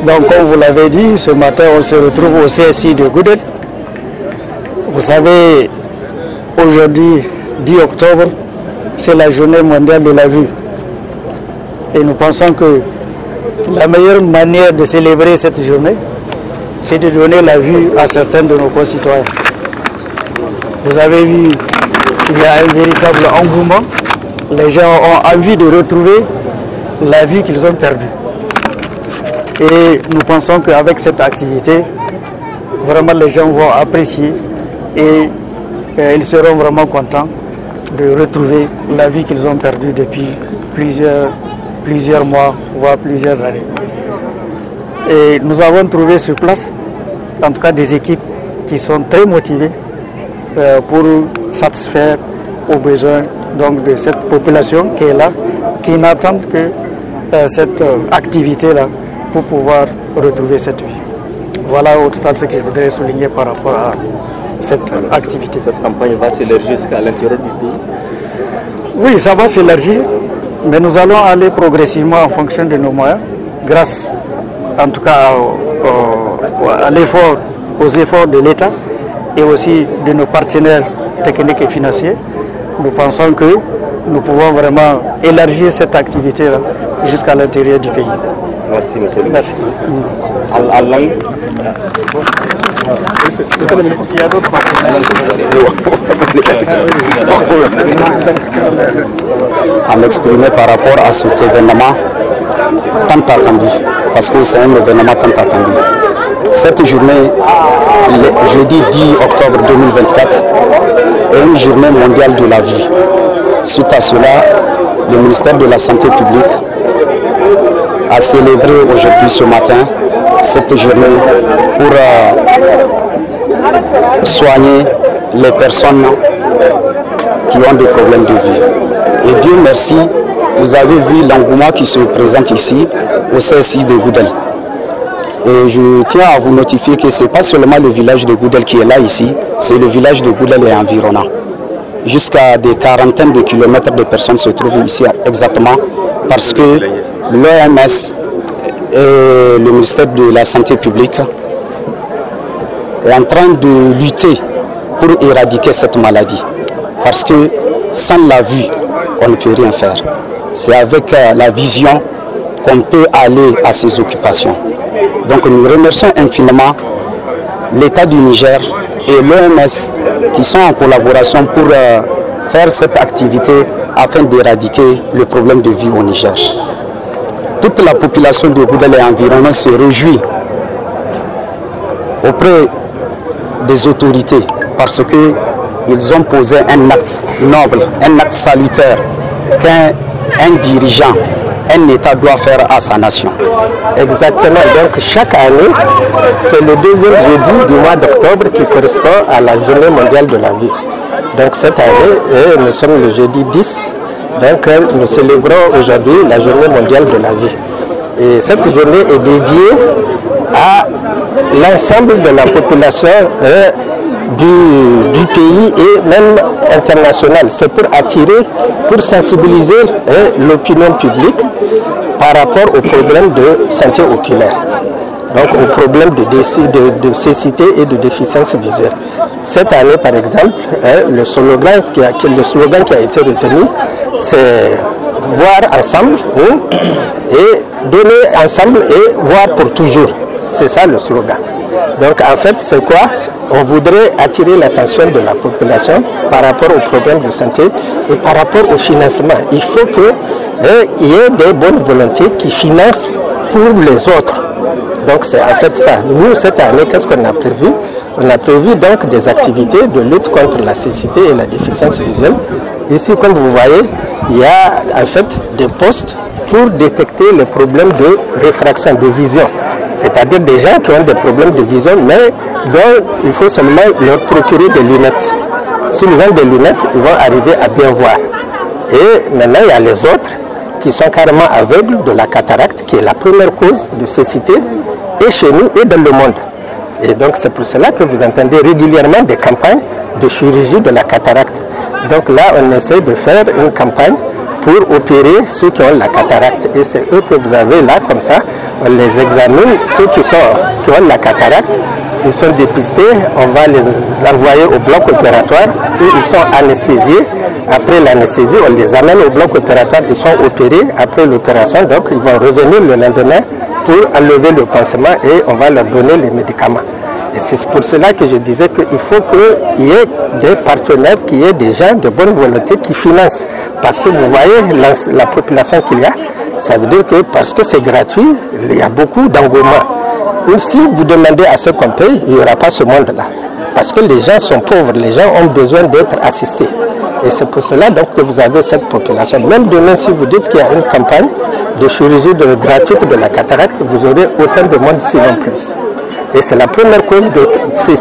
Donc, comme vous l'avez dit, ce matin, on se retrouve au CSI de Goudel. Vous savez, aujourd'hui, 10 octobre, c'est la journée mondiale de la vue. Et nous pensons que la meilleure manière de célébrer cette journée, c'est de donner la vue à certains de nos concitoyens. Vous avez vu qu'il y a un véritable engouement. Les gens ont envie de retrouver la vue qu'ils ont perdue. Et nous pensons qu'avec cette activité, vraiment les gens vont apprécier et ils seront vraiment contents de retrouver la vie qu'ils ont perdue depuis plusieurs mois, voire plusieurs années. Et nous avons trouvé sur place, en tout cas des équipes qui sont très motivées pour satisfaire aux besoins donc, de cette population qui est là, qui n'attendent que cette activité-là pour pouvoir retrouver cette vie. Voilà au total ce que je voudrais souligner par rapport à cette activité. Cette campagne va s'élargir jusqu'à l'intérieur du pays? Oui, ça va s'élargir, mais nous allons aller progressivement en fonction de nos moyens, grâce en tout cas aux efforts de l'État et aussi de nos partenaires techniques et financiers. Nous pensons que nous pouvons vraiment élargir cette activité-là jusqu'à l'intérieur du pays. Merci, monsieur le ministre. Merci. À m'exprimer par rapport à cet événement tant attendu, parce que c'est un événement tant attendu. Cette journée, le jeudi 10 octobre 2024, est une journée mondiale de la vie. Suite à cela, le ministère de la Santé publique a célébré aujourd'hui, ce matin, cette journée pour soigner les personnes qui ont des problèmes de vie. Et Dieu merci, vous avez vu l'engouement qui se présente ici au CSI de Goudel. Et je tiens à vous notifier que ce n'est pas seulement le village de Goudel qui est là ici, c'est le village de Goudel et environnant. Jusqu'à des quarantaines de kilomètres de personnes se trouvent ici exactement parce que l'OMS et le ministère de la Santé publique est en train de lutter pour éradiquer cette maladie. Parce que sans la vue, on ne peut rien faire. C'est avec la vision qu'on peut aller à ses occupations. Donc nous remercions infiniment l'État du Niger et l'OMS qui sont en collaboration pour faire cette activité afin d'éradiquer le problème de vie au Niger. Toute la population de Goudel et environnement se réjouit auprès des autorités parce qu'ils ont posé un acte noble, un acte salutaire qu'un dirigeant, un État doit faire à sa nation. Exactement, donc chaque année, c'est le deuxième jeudi du mois d'octobre qui correspond à la journée mondiale de la vie. Donc cette année, nous sommes le jeudi 10, donc nous célébrons aujourd'hui la journée mondiale de la vie. Et cette journée est dédiée à l'ensemble de la population du pays et même international. C'est pour attirer, pour sensibiliser l'opinion publique par rapport aux problèmes de santé oculaire, donc aux problèmes de cécité et de déficience visuelle. Cette année, par exemple, le slogan qui a été retenu, c'est voir ensemble et donner ensemble et voir pour toujours. C'est ça le slogan. Donc en fait, c'est quoi? On voudrait attirer l'attention de la population par rapport aux problèmes de santé et par rapport au financement. Il faut qu'il y ait des bonnes volontés qui financent pour les autres. Donc c'est en fait ça. Nous, cette année, qu'est-ce qu'on a prévu? On a prévu donc des activités de lutte contre la cécité et la déficience visuelle. Ici, comme vous voyez, il y a en fait des postes pour détecter les problèmes de réfraction, de vision. C'est-à-dire des gens qui ont des problèmes de vision, mais dont il faut seulement leur procurer des lunettes. S'ils ont des lunettes, ils vont arriver à bien voir. Et maintenant, il y a les autres qui sont carrément aveugles de la cataracte, qui est la première cause de cécité, et chez nous et dans le monde. Et donc c'est pour cela que vous entendez régulièrement des campagnes de chirurgie de la cataracte. Donc là, on essaie de faire une campagne pour opérer ceux qui ont la cataracte. Et c'est eux que vous avez là, comme ça. on les examine. Ceux qui ont la cataracte, ils sont dépistés, on va les envoyer au bloc opératoire où ils sont anesthésiés. Après l'anesthésie, on les amène au bloc opératoire, ils sont opérés. Après l'opération, donc ils vont revenir le lendemain pour enlever le pansement et on va leur donner les médicaments. Et c'est pour cela que je disais qu'il faut qu'il y ait des partenaires, qu'il y ait des gens de bonne volonté qui financent. Parce que vous voyez la population qu'il y a, ça veut dire que parce que c'est gratuit, il y a beaucoup d'engouement. Si vous demandez à ceux qu'on paye, il n'y aura pas ce monde-là. Parce que les gens sont pauvres, les gens ont besoin d'être assistés. Et c'est pour cela donc que vous avez cette population. Même demain, si vous dites qu'il y a une campagne de chirurgie gratuite de la cataracte, vous aurez autant de monde, sinon plus. Et c'est la première cause de ceci.